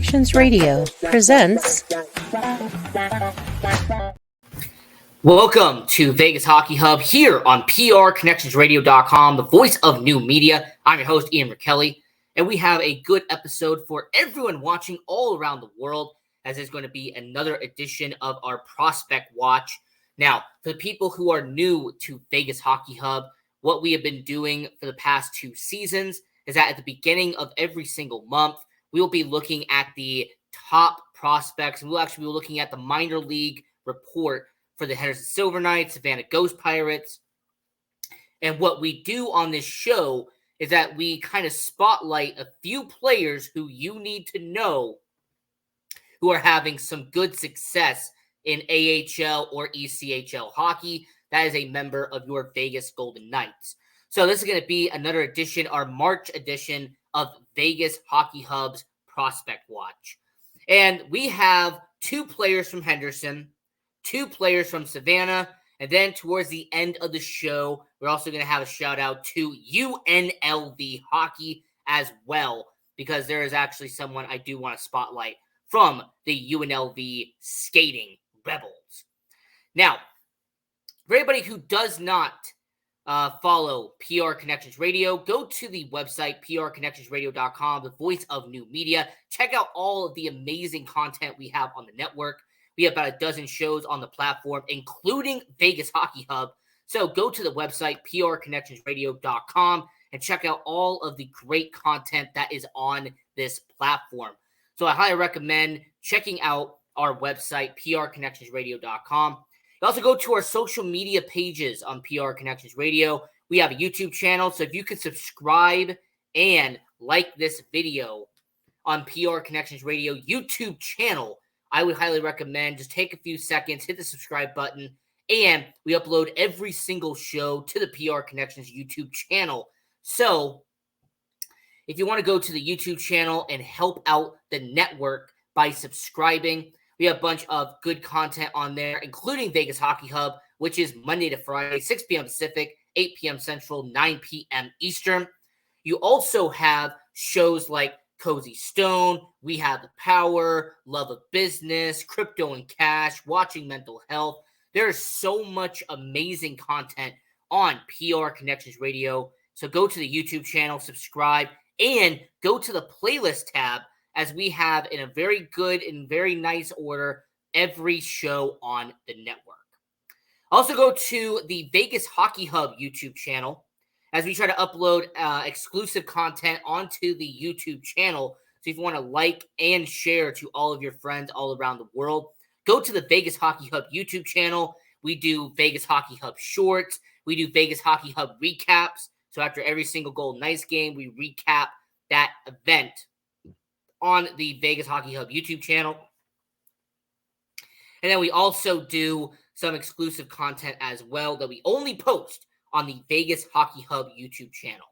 Connections Radio presents. Welcome to Vegas Hockey Hub here on PRConnectionsRadio.com, the voice of new media. I'm your host, Ian Rachiele, and we have a good episode for everyone watching all around the world, as it's going to be another edition of our Prospect Watch. Now, for the people who are new to Vegas Hockey Hub, what we have been doing for the past 2 seasons is that at the beginning of every single month, we will be looking at the top prospects, and we'll actually be looking at the minor league report for the Henderson Silver Knights, Savannah Ghost Pirates. And what we do on this show is that we kind of spotlight a few players who you need to know who are having some good success in AHL or ECHL hockey. That is a member of your Vegas Golden Knights. So this is going to be another edition, our March edition of Vegas Hockey Hub's Prospect Watch. And we have 2 players from Henderson, 2 players from Savannah, and then towards the end of the show, we're also going to have a shout out to UNLV hockey as well, because there is actually someone I do want to spotlight from the UNLV Skating Rebels. Now, for anybody who does not follow PR Connections Radio, go to the website, prconnectionsradio.com, the voice of new media. Check out all of the amazing content we have on the network. We have about a dozen shows on the platform, including Vegas Hockey Hub. So go to the website, prconnectionsradio.com, and check out all of the great content that is on this platform. So I highly recommend checking out our website, prconnectionsradio.com. You also go to our social media pages on PR Connections Radio. We have a YouTube channel, so if you could subscribe and like this video on PR Connections Radio YouTube channel, I would highly recommend just take a few seconds, hit the subscribe button, and we upload every single show to the PR Connections YouTube channel. So if you want to go to the YouTube channel and help out the network by subscribing, we have a bunch of good content on there, including Vegas Hockey Hub, which is Monday to Friday, 6 p.m. Pacific, 8 p.m. Central, 9 p.m. Eastern. You also have shows like Cozy Stone, We Have the Power, Love of Business, Crypto and Cash, Watching Mental Health. There is so much amazing content on PR Connections Radio. So go to the YouTube channel, subscribe, and go to the playlist tab, as we have in a very good and very nice order every show on the network. Also go to the Vegas Hockey Hub YouTube channel, as we try to upload exclusive content onto the YouTube channel. So if you want to like and share to all of your friends all around the world, go to the Vegas Hockey Hub YouTube channel. We do Vegas Hockey Hub shorts. We do Vegas Hockey Hub recaps. So after every single Golden Knights game, we recap that event on the Vegas Hockey Hub YouTube channel. And then we also do some exclusive content as well that we only post on the Vegas Hockey Hub YouTube channel.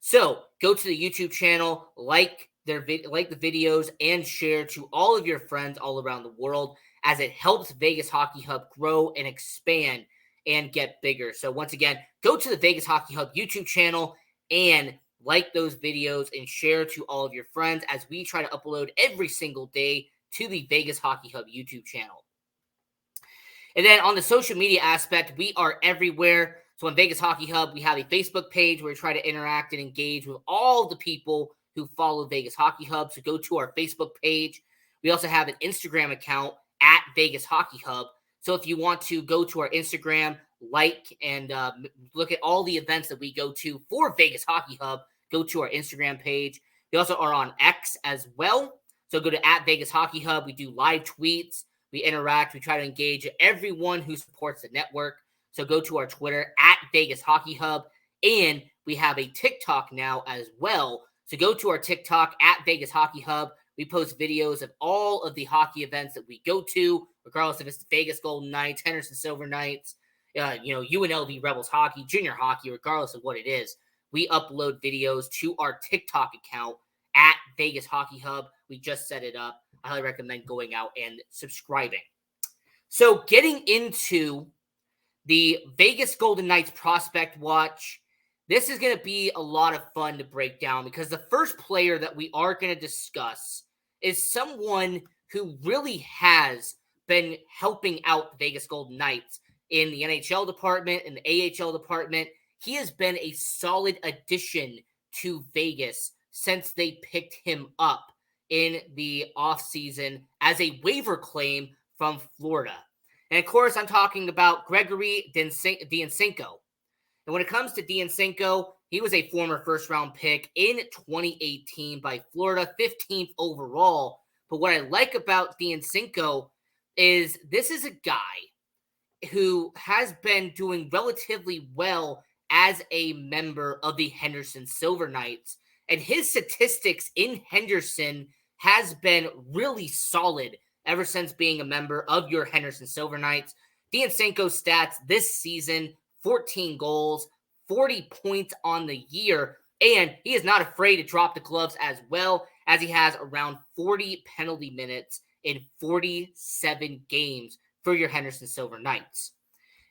So go to the YouTube channel, like the videos, and share to all of your friends all around the world, as it helps Vegas Hockey Hub grow and expand and get bigger. So once again, go to the Vegas Hockey Hub YouTube channel and like those videos and share to all of your friends, as we try to upload every single day to the Vegas Hockey Hub YouTube channel. And then on the social media aspect, we are everywhere. So on Vegas Hockey Hub, we have a Facebook page where we try to interact and engage with all the people who follow Vegas Hockey Hub. So go to our Facebook page. We also have an Instagram account at Vegas Hockey Hub. So if you want to go to our Instagram, like and look at all the events that we go to for Vegas Hockey Hub, go to our Instagram page. We also are on X as well. So go to at Vegas Hockey Hub. We do live tweets. We interact. We try to engage everyone who supports the network. So go to our Twitter at Vegas Hockey Hub. And we have a TikTok now as well. So go to our TikTok at Vegas Hockey Hub. We post videos of all of the hockey events that we go to, regardless if it's the Vegas Golden Knights, Henderson Silver Knights, UNLV Rebels hockey, junior hockey, regardless of what it is. We upload videos to our TikTok account at Vegas Hockey Hub. We just set it up. I highly recommend going out and subscribing. So getting into the Vegas Golden Knights Prospect Watch, this is going to be a lot of fun to break down, because the first player that we are going to discuss is someone who really has been helping out the Vegas Golden Knights in the NHL department, in the AHL department. He has been a solid addition to Vegas since they picked him up in the offseason as a waiver claim from Florida. And of course, I'm talking about Gregory Diansenko. And when it comes to Diansenko, he was a former first-round pick in 2018 by Florida, 15th overall. But what I like about Diansenko is this is a guy who has been doing relatively well as a member of the Henderson Silver Knights. And his statistics in Henderson has been really solid ever since being a member of your Henderson Silver Knights. Diansenko's stats this season, 14 goals, 40 points on the year, and he is not afraid to drop the gloves as well, as he has around 40 penalty minutes in 47 games for your Henderson Silver Knights.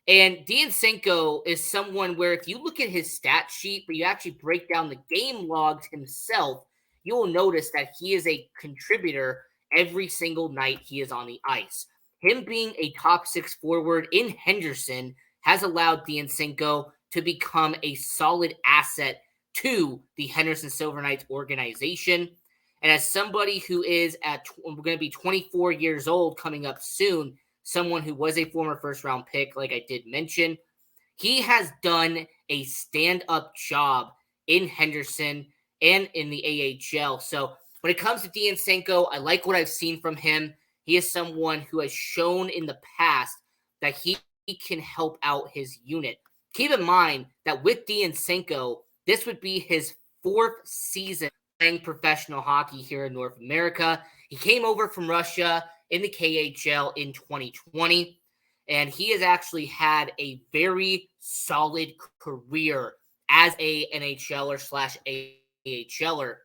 And Diansenko is someone where if you look at his stat sheet, but you actually break down the game logs himself, you will notice that he is a contributor every single night he is on the ice. Him being a top six forward in Henderson has allowed Diansenko to become a solid asset to the Henderson Silver Knights organization. And as somebody who is going to be 24 years old coming up soon, someone who was a former first-round pick, like I did mention, he has done a stand-up job in Henderson and in the AHL. So when it comes to Diansenko, I like what I've seen from him. He is someone who has shown in the past that he can help out his unit. Keep in mind that with Diansenko, this would be his fourth season playing professional hockey here in North America. He came over from Russia in the KHL in 2020, and he has actually had a very solid career as a NHLer / AHLer.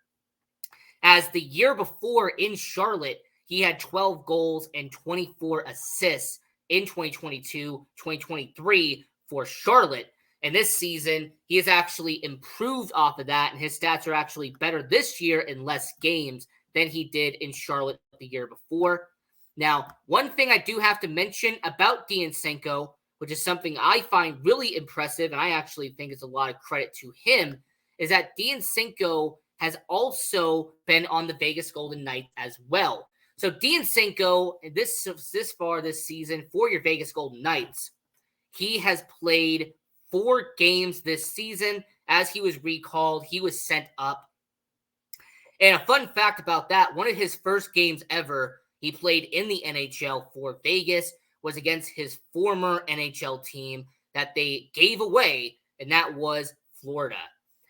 As the year before in Charlotte, he had 12 goals and 24 assists in 2022-2023 for Charlotte. And this season, he has actually improved off of that, and his stats are actually better this year in less games than he did in Charlotte the year before. Now, one thing I do have to mention about Diansenko, which is something I find really impressive, and I actually think it's a lot of credit to him, is that Diansenko has also been on the Vegas Golden Knights as well. So Diansenko, this far this season for your Vegas Golden Knights, he has played 4 games this season. As he was recalled, he was sent up. And a fun fact about that, one of his first games ever he played in the NHL for Vegas was against his former NHL team that they gave away, and that was Florida.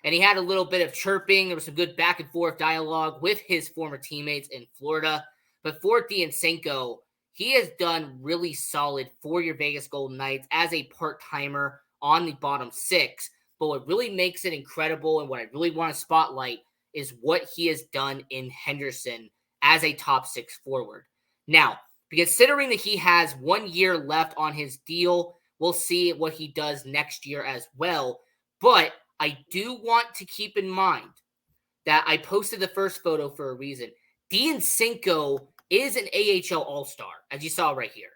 And he had a little bit of chirping. There was some good back and forth dialogue with his former teammates in Florida. But for Diansenko, he has done really solid for your Vegas Golden Knights as a part-timer on the bottom 6. But what really makes it incredible and what I really want to spotlight is what he has done in Henderson as a top 6 forward. Now, considering that he has 1 year left on his deal, we'll see what he does next year as well. But I do want to keep in mind that I posted the first photo for a reason. Diansenko is an AHL All-Star, as you saw right here.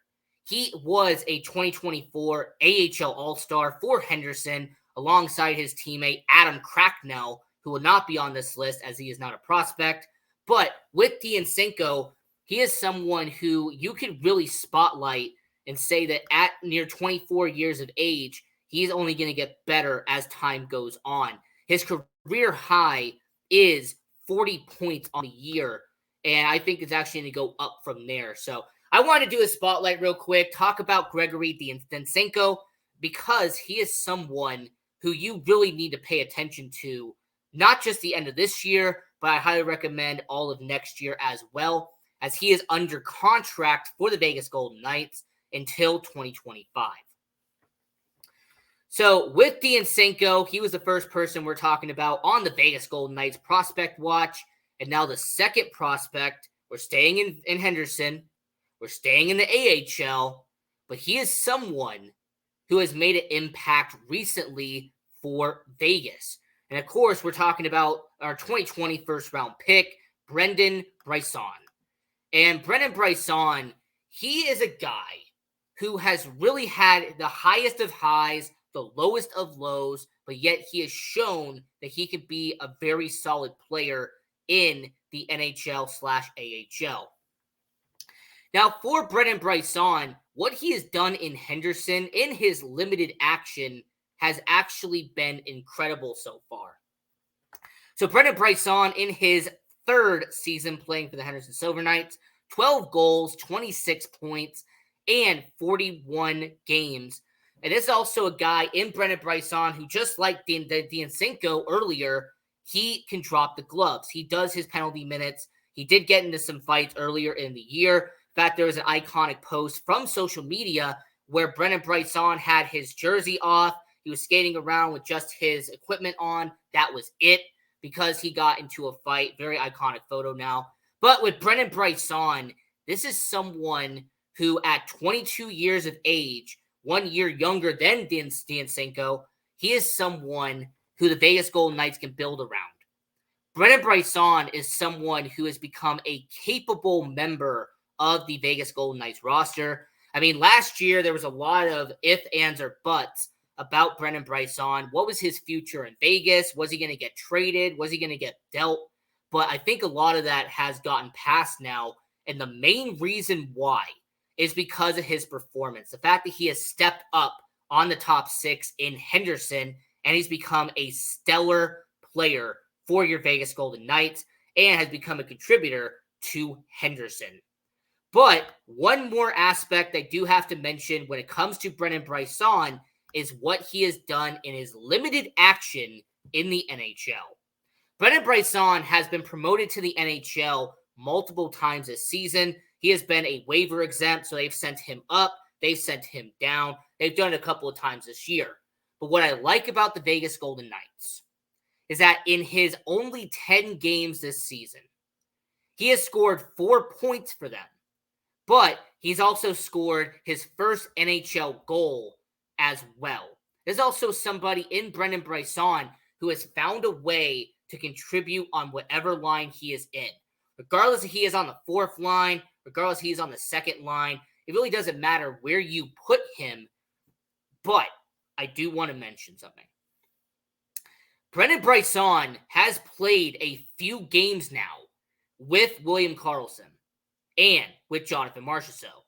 He was a 2024 AHL All-Star for Henderson alongside his teammate Adam Cracknell, who will not be on this list as he is not a prospect. But with Diansenko, he is someone who you could really spotlight and say that at near 24 years of age, he's only going to get better as time goes on. His career high is 40 points on the year, and I think it's actually going to go up from there. So I want to do a spotlight real quick, talk about Gregory Diansenko, because he is someone who you really need to pay attention to, not just the end of this year, but I highly recommend all of next year as well, as he is under contract for the Vegas Golden Knights until 2025. So with Diansenko, he was the first person we're talking about on the Vegas Golden Knights prospect watch. And now the second prospect, we're staying in Henderson. We're staying in the AHL. But he is someone who has made an impact recently for Vegas. And of course, we're talking about our 2020 first round pick, Brendan Brisson. And Brennan Bryson, he is a guy who has really had the highest of highs, the lowest of lows, but yet he has shown that he can be a very solid player in the NHL/AHL. Now, for Brennan Bryson, what he has done in Henderson in his limited action has actually been incredible so far. So Brennan Bryson, in his third season playing for the Henderson Silver Knights, 12 goals, 26 points, and 41 games. And this is also a guy in Brennan Bryson who, just like Diansenko earlier, he can drop the gloves. He does his penalty minutes. He did get into some fights earlier in the year. In fact, there was an iconic post from social media where Brennan Bryson had his jersey off. He was skating around with just his equipment on. That was it, because he got into a fight. Very iconic photo now. But with Brennan Bryson, this is someone who at 22 years of age, 1 year younger than Diansenko, he is someone who the Vegas Golden Knights can build around. Brennan Bryson is someone who has become a capable member of the Vegas Golden Knights roster. I mean, last year there was a lot of ifs, ands, or buts about Brennan Bryson. What was his future in Vegas? Was he going to get traded? Was he going to get dealt? But I think a lot of that has gotten past now. And the main reason why is because of his performance. The fact that he has stepped up on the top six in Henderson, and he's become a stellar player for your Vegas Golden Knights and has become a contributor to Henderson. But one more aspect I do have to mention when it comes to Brennan Bryson is what he has done in his limited action in the NHL. Brennan Bryson has been promoted to the NHL multiple times this season. He has been a waiver exempt, so they've sent him up, they've sent him down. They've done it a couple of times this year. But what I like about the Vegas Golden Knights is that in his only 10 games this season, he has scored 4 points for them. But he's also scored his first NHL goal as well. There's also somebody in Brennan Bryson who has found a way to contribute on whatever line he is in. Regardless if he is on the fourth line, regardless if he's on the second line, it really doesn't matter where you put him. But I do want to mention something. Brennan Bryson has played a few games now with William Karlsson and with Jonathan Marchessault.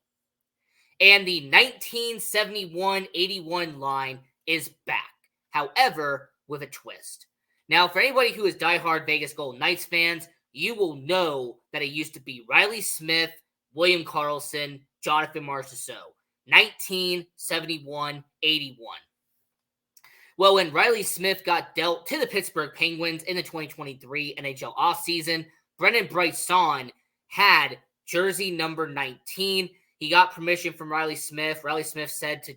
And the 1971-81 line is back. However, with a twist. Now, for anybody who is diehard Vegas Golden Knights fans, you will know that it used to be Riley Smith, William Karlsson, Jonathan Marchessault. 1971-81. Well, when Riley Smith got dealt to the Pittsburgh Penguins in the 2023 NHL offseason, Brennan Bryson had jersey number 19. He got permission from Riley Smith. Riley Smith said to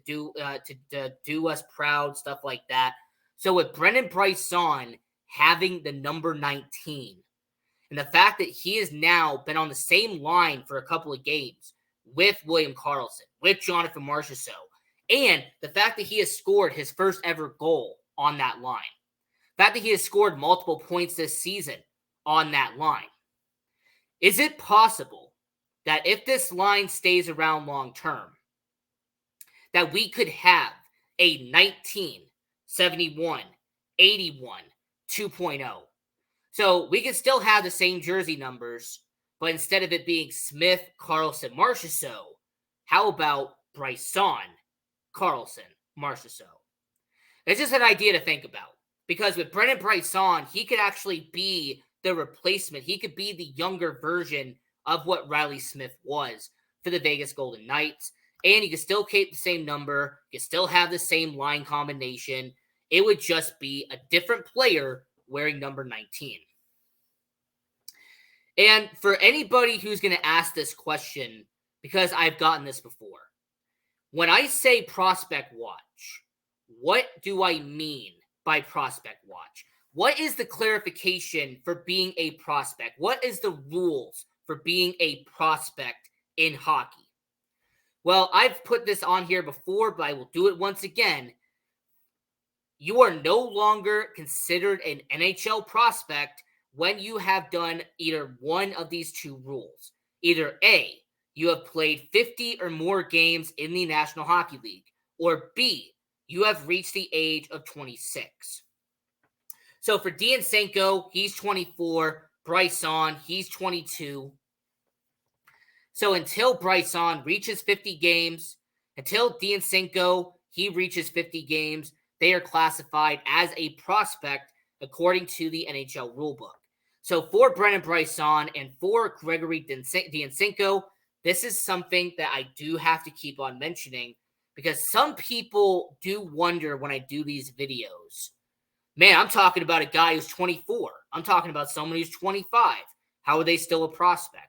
do us proud, stuff like that. So with Brennan Bryson having the number 19, and the fact that he has now been on the same line for a couple of games with William Karlsson, with Jonathan Marchessault, and the fact that he has scored his first ever goal on that line, the fact that he has scored multiple points this season on that line, is it possible that if this line stays around long term, that we could have a 1971, 81, 2.0? So we could still have the same jersey numbers, but instead of it being Smith, Karlsson, Marchessault, how about Bryson, Karlsson, Marchessault? It's just an idea to think about. Because with Brennan Bryson, he could actually be the replacement. He could be the younger version of what Riley Smith was for the Vegas Golden Knights. And you can still keep the same number. You can still have the same line combination. It would just be a different player wearing number 19. And for anybody who's going to ask this question, because I've gotten this before, when I say prospect watch, what do I mean by prospect watch? What is the clarification for being a prospect? What is the rules for being a prospect in hockey? Well, I've put this on here before, but I will do it once again. You are no longer considered an NHL prospect when you have done either one of these two rules. Either A, you have played 50 or more games in the National Hockey League, or B, you have reached the age of 26. So for Diansenko, he's 24. Bryson, he's 22. So until Bryson reaches 50 games, until Diansenko, he reaches 50 games, they are classified as a prospect according to the NHL rulebook. So for Brennan Bryson and for Gregory Diansenko, this is something that I do have to keep on mentioning because some people do wonder when I do these videos. Man, I'm talking about a guy who's 24. I'm talking about someone who's 25. How are they still a prospect?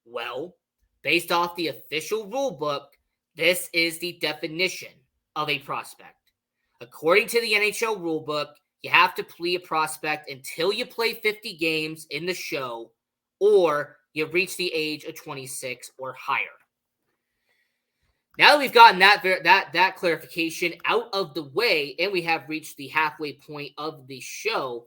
Well, based off the official rule book, this is the definition of a prospect. According to the NHL rulebook, you have to play a prospect until you play 50 games in the show or you reach the age of 26 or higher. Now that we've gotten that clarification out of the way and we have reached the halfway point of the show,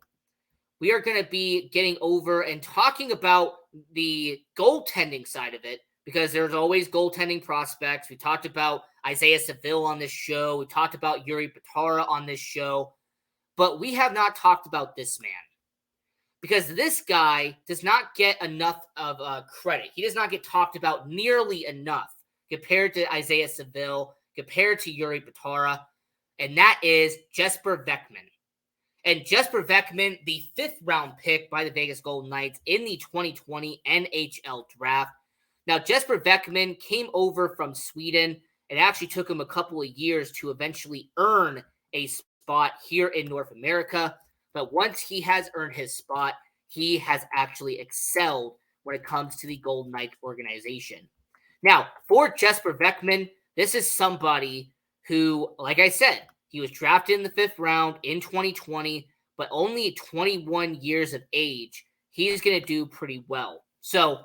we are going to be getting over and talking about the goaltending side of it because there's always goaltending prospects. We talked about Isaiah Seville on this show. We talked about Yuri Patara on this show. But we have not talked about this man because this guy does not get enough of credit. He does not get talked about nearly enough compared to Isaiah Seville, compared to Yuri Patara, and that is Jesper Veckman. And Jesper Veckman, the 5th round pick by the Vegas Golden Knights in the 2020 NHL draft. Now, Jesper Veckman came over from Sweden. It actually took him a couple of years to eventually earn a spot here in North America. But once he has earned his spot, he has actually excelled when it comes to the Golden Knights organization. Now, for Jesper Veckman, this is somebody who, like I said, he was drafted in the 5th round in 2020, but only at 21 years of age, he's going to do pretty well. So,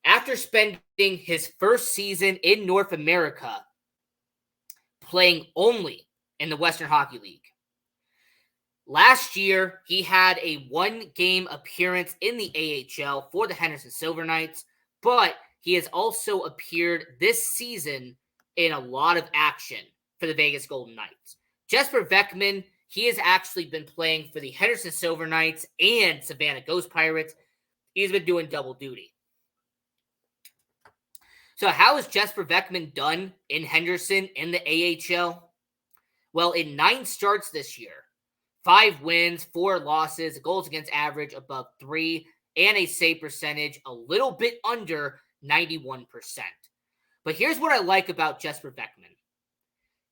after spending his first season in North America, playing only in the Western Hockey League, last year he had a 1-game appearance in the AHL for the Henderson Silver Knights, but he has also appeared this season in a lot of action for the Vegas Golden Knights. Jesper Veckman, he has actually been playing for the Henderson Silver Knights and Savannah Ghost Pirates. He's been doing double duty. So how has Jesper Veckman done in Henderson in the AHL? Well, in 9 starts this year, 5 wins, 4 losses, goals against average above 3, and a save percentage a little bit under 91%. But here's what I like about Jesper Veckman,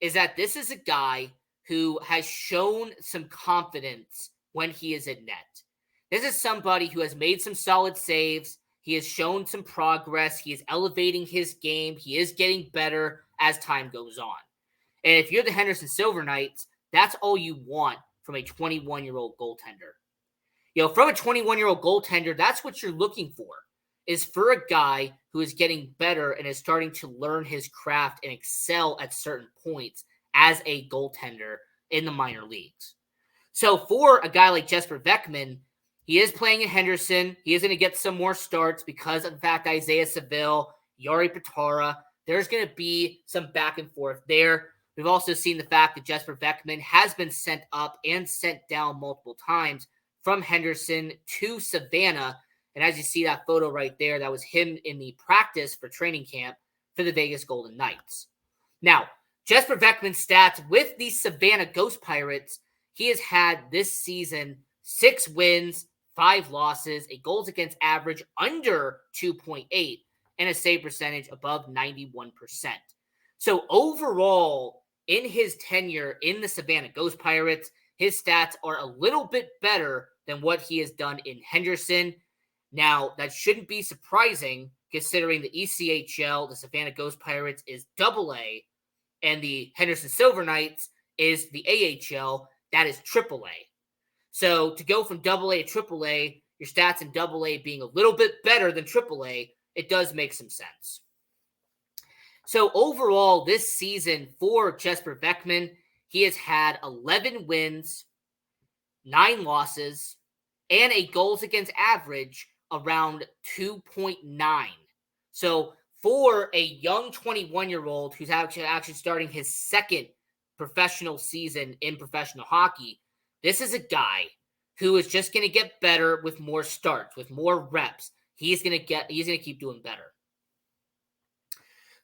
is that this is a guy who has shown some confidence when he is at net. This is somebody who has made some solid saves. He has shown some progress. He is elevating his game. He is getting better as time goes on. And if you're the Henderson Silver Knights, that's all you want from a 21-year-old goaltender. You know, from a 21-year-old goaltender, that's what you're looking for, is for a guy who is getting better and is starting to learn his craft and excel at certain points as a goaltender in the minor leagues. So for a guy like Jesper Veckman, he is playing in Henderson. He is going to get some more starts because of the fact Isaiah Seville, Yuri Patara, there's going to be some back and forth there. We've also seen the fact that Jesper Veckman has been sent up and sent down multiple times from Henderson to Savannah. And as you see that photo right there, that was him in the practice for training camp for the Vegas Golden Knights. Now, Jesper Veckman's stats with the Savannah Ghost Pirates, he has had this season 6 wins, 5 losses, a goals against average under 2.8, and a save percentage above 91%. So overall, in his tenure in the Savannah Ghost Pirates, his stats are a little bit better than what he has done in Henderson. Now, that shouldn't be surprising considering the ECHL, the Savannah Ghost Pirates, is AA, and the Henderson Silver Knights is the AHL, that is AAA. So to go from AA to AAA, your stats in AA being a little bit better than AAA, it does make some sense. So overall, this season for Jesper Veckman, he has had 11 wins, 9 losses, and a goals against average around 2.9. So for a young 21-year-old who's actually starting his second professional season in professional hockey, this is a guy who is just going to get better with more starts, with more reps. He's going to keep doing better.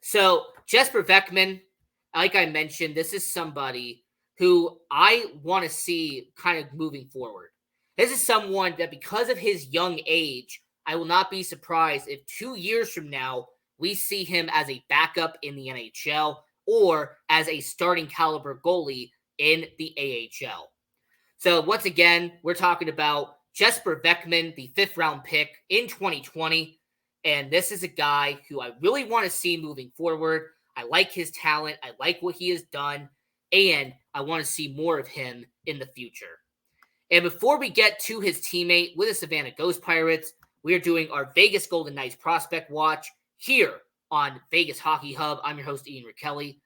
So Jesper Beckman, like I mentioned, this is somebody who I want to see kind of moving forward. This is someone that, because of his young age, I will not be surprised if 2 years from now we see him as a backup in the NHL or as a starting caliber goalie in the AHL. So once again, we're talking about Jesper Beckman, the 5th round pick in 2020. And this is a guy who I really want to see moving forward. I like his talent. I like what he has done. And I want to see more of him in the future. And before we get to his teammate with the Savannah Ghost Pirates, we are doing our Vegas Golden Knights Prospect Watch here on Vegas Hockey Hub. I'm your host, Ian Rachiele.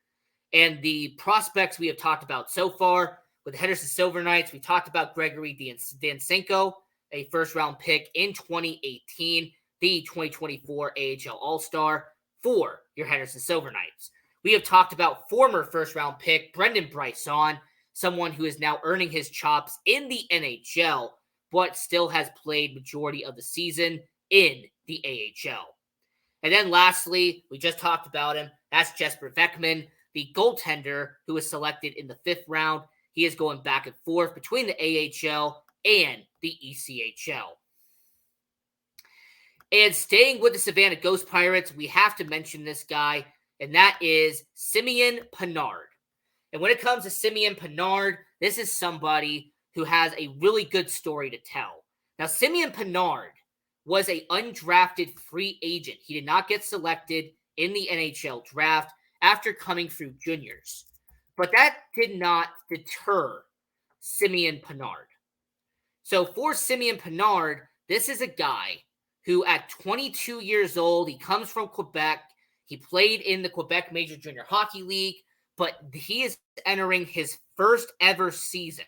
And the prospects we have talked about so far with the Henderson Silver Knights, we talked about Gregory Dansenko, a first-round pick in 2018, the 2024 AHL All-Star for your Henderson Silver Knights. We have talked about former first-round pick Brendan Bryson, someone who is now earning his chops in the NHL, but still has played majority of the season in the AHL. And then lastly, we just talked about him. That's Jesper Beckman, the goaltender who was selected in the 5th round. He is going back and forth between the AHL and the ECHL. And staying with the Savannah Ghost Pirates, we have to mention this guy, and that is Simeon Panarin. And when it comes to Simeon Panarin, this is somebody who has a really good story to tell. Now, Simeon Panarin was an undrafted free agent. He did not get selected in the NHL draft after coming through juniors. But that did not deter Simeon Panarin. So for Simeon Panarin, this is a guy who at 22 years old, he comes from Quebec. He played in the Quebec Major Junior Hockey League, but he is entering his first ever season.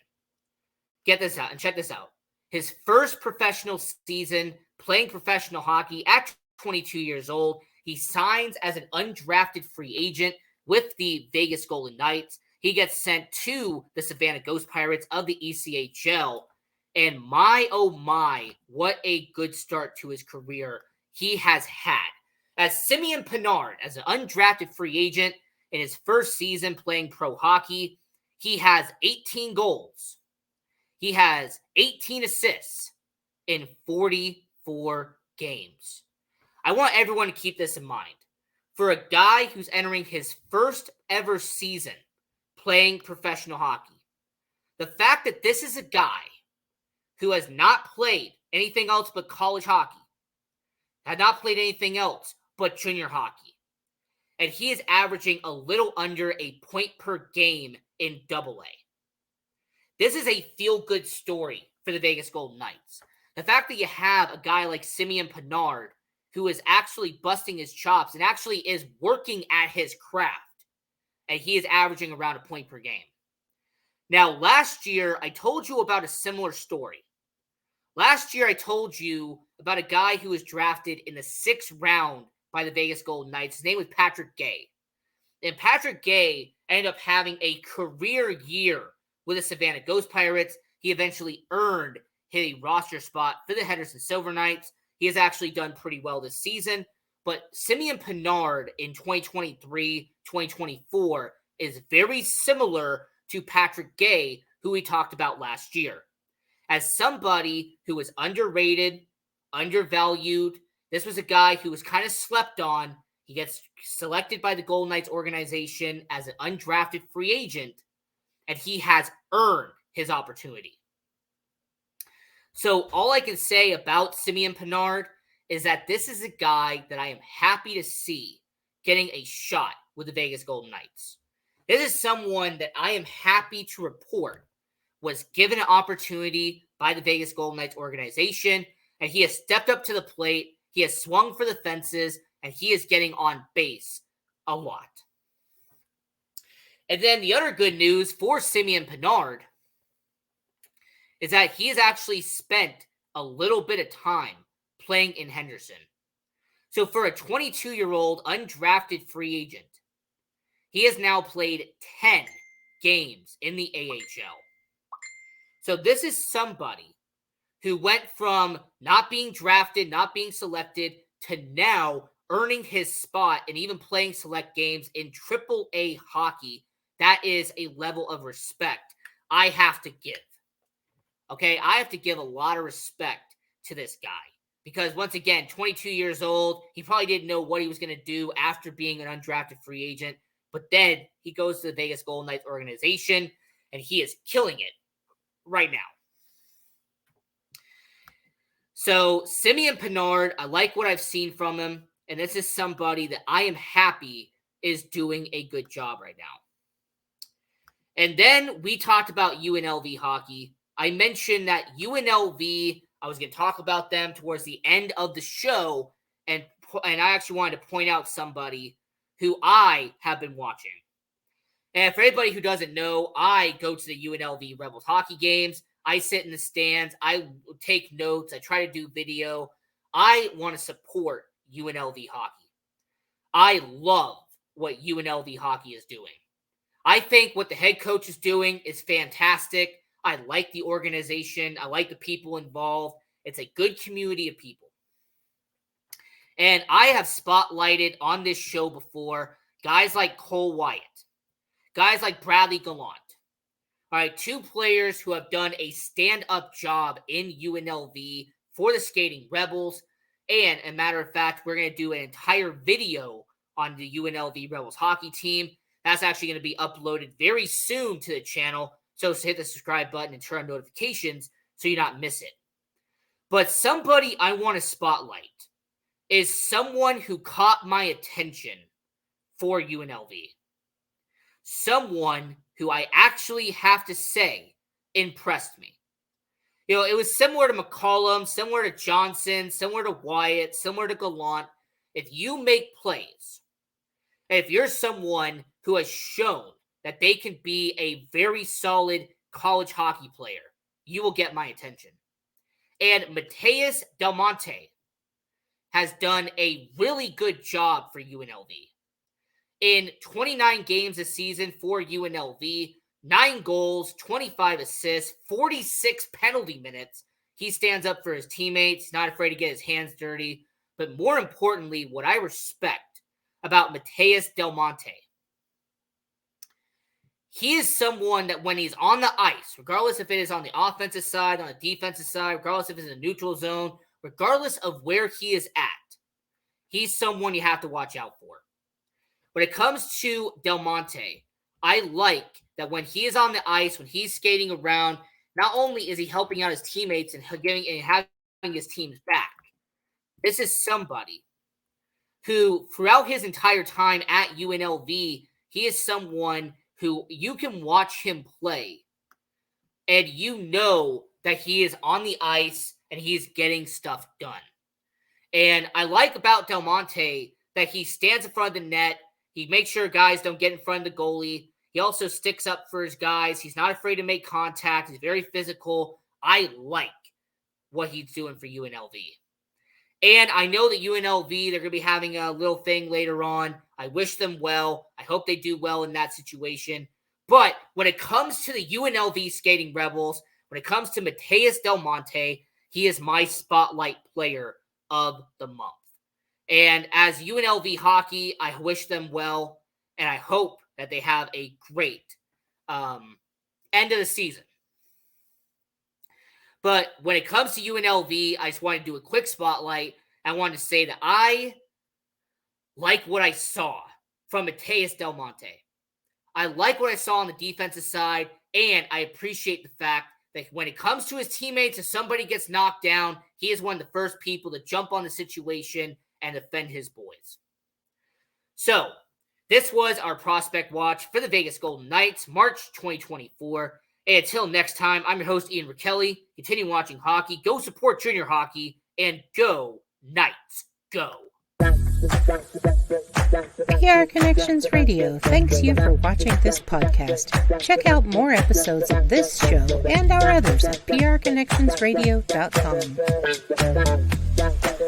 Get this out and check this out. His first professional season playing professional hockey at 22 years old. He signs as an undrafted free agent with the Vegas Golden Knights. He gets sent to the Savannah Ghost Pirates of the ECHL. And my, oh my, what a good start to his career he has had. As Simeon Panarin, as an undrafted free agent in his first season playing pro hockey, he has 18 goals. He has 18 assists in 44 games. I want everyone to keep this in mind. For a guy who's entering his first ever season playing professional hockey, the fact that this is a guy who has not played anything else but college hockey, had not played anything else but junior hockey, and he is averaging a little under a point per game in AA. This is a feel-good story for the Vegas Golden Knights. The fact that you have a guy like Simeon Panarin who is actually busting his chops and actually is working at his craft, and he is averaging around a point per game. Now, last year, I told you about a similar story. Last year, I told you about a guy who was drafted in the 6th round by the Vegas Golden Knights. His name was Patrick Gay. And Patrick Gay ended up having a career year with the Savannah Ghost Pirates. He eventually earned a roster spot for the Henderson Silver Knights. He has actually done pretty well this season. But Simeon Panarin in 2023-2024 is very similar to Patrick Gay, who we talked about last year. As somebody who was underrated, undervalued, this was a guy who was kind of slept on. He gets selected by the Golden Knights organization as an undrafted free agent, and he has earned his opportunity. So all I can say about Simeon Panarin is that this is a guy that I am happy to see getting a shot with the Vegas Golden Knights. This is someone that I am happy to report was given an opportunity by the Vegas Golden Knights organization, and he has stepped up to the plate, he has swung for the fences, and he is getting on base a lot. And then the other good news for Simeon Panarin is that he has actually spent a little bit of time playing in Henderson. So for a 22-year-old undrafted free agent, he has now played 10 games in the AHL. So this is somebody who went from not being drafted, not being selected, to now earning his spot and even playing select games in AAA hockey. That is a level of respect I have to give. Okay, I have to give a lot of respect to this guy. Because once again, 22 years old, he probably didn't know what he was going to do after being an undrafted free agent. But then he goes to the Vegas Golden Knights organization, and he is killing it right now. So Simeon Pinard, I like what I've seen from him, and this is somebody that I am happy is doing a good job right now. And then we talked about UNLV hockey. I mentioned that UNLV, I was going to talk about them towards the end of the show, and I actually wanted to point out somebody who I have been watching. And for anybody who doesn't know, I go to the UNLV Rebels hockey games. I sit in the stands. I take notes. I try to do video. I want to support UNLV hockey. I love what UNLV hockey is doing. I think what the head coach is doing is fantastic. I like the organization. I like the people involved. It's a good community of people. And I have spotlighted on this show before guys like Cole Wyatt, guys like Bradley Gallant. All right, two players who have done a stand-up job in UNLV for the Skating Rebels. And a matter of fact, we're going to do an entire video on the UNLV Rebels hockey team. That's actually going to be uploaded very soon to the channel. So hit the subscribe button and turn on notifications so you not miss it. But somebody I want to spotlight is someone who caught my attention for UNLV. Someone who I actually have to say impressed me. You know, it was similar to McCollum, similar to Johnson, similar to Wyatt, similar to Gallant. If you make plays, if you're someone who has shown that they can be a very solid college hockey player, you will get my attention. And Mateus Del Monte has done a really good job for UNLV. In 29 games this season for UNLV, 9 goals, 25 assists, 46 penalty minutes. He stands up for his teammates, not afraid to get his hands dirty. But more importantly, what I respect about Mateus Del Monte, he is someone that when he's on the ice, regardless if it is on the offensive side, on the defensive side, regardless if it's in a neutral zone, regardless of where he is at, he's someone you have to watch out for. When it comes to Del Monte, I like that when he is on the ice, when he's skating around, not only is he helping out his teammates and having his team's back, this is somebody who, throughout his entire time at UNLV, he is someone who you can watch him play, and you know that he is on the ice and he's getting stuff done. And I like about Del Monte that he stands in front of the net. He makes sure guys don't get in front of the goalie. He also sticks up for his guys. He's not afraid to make contact. He's very physical. I like what he's doing for UNLV. And I know that UNLV, they're going to be having a little thing later on. I wish them well. I hope they do well in that situation. But when it comes to the UNLV Skating Rebels, when it comes to Mateus Del Monte, he is my spotlight player of the month. And as UNLV hockey, I wish them well, and I hope that they have a great end of the season. But when it comes to UNLV, I just want to do a quick spotlight. I wanted to say that I like what I saw from Mateus Del Monte. I like what I saw on the defensive side, and I appreciate the fact that when it comes to his teammates, if somebody gets knocked down, he is one of the first people to jump on the situation and defend his boys. So, this was our prospect watch for the Vegas Golden Knights, March 2024. And until next time, I'm your host, Ian Rachiele. Continue watching hockey. Go support junior hockey. And go, Knights, go. PR Connections Radio thanks you for watching this podcast. Check out more episodes of this show and our others at prconnectionsradio.com.